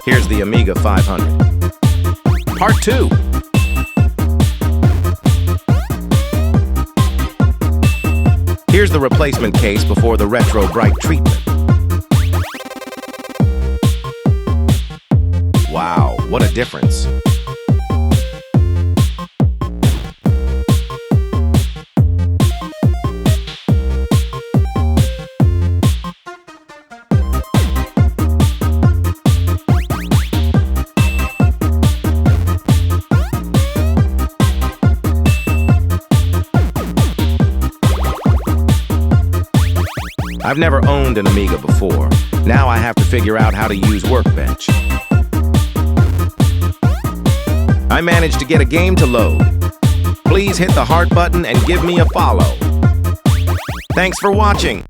Here's the Amiga 500. Part 2. Here's the replacement case before the retro bright treatment. Wow, what a difference. I've never owned an Amiga before. Now I have to figure out how to use Workbench. I managed to get a game to load. Please hit the heart button and give me a follow. Thanks for watching.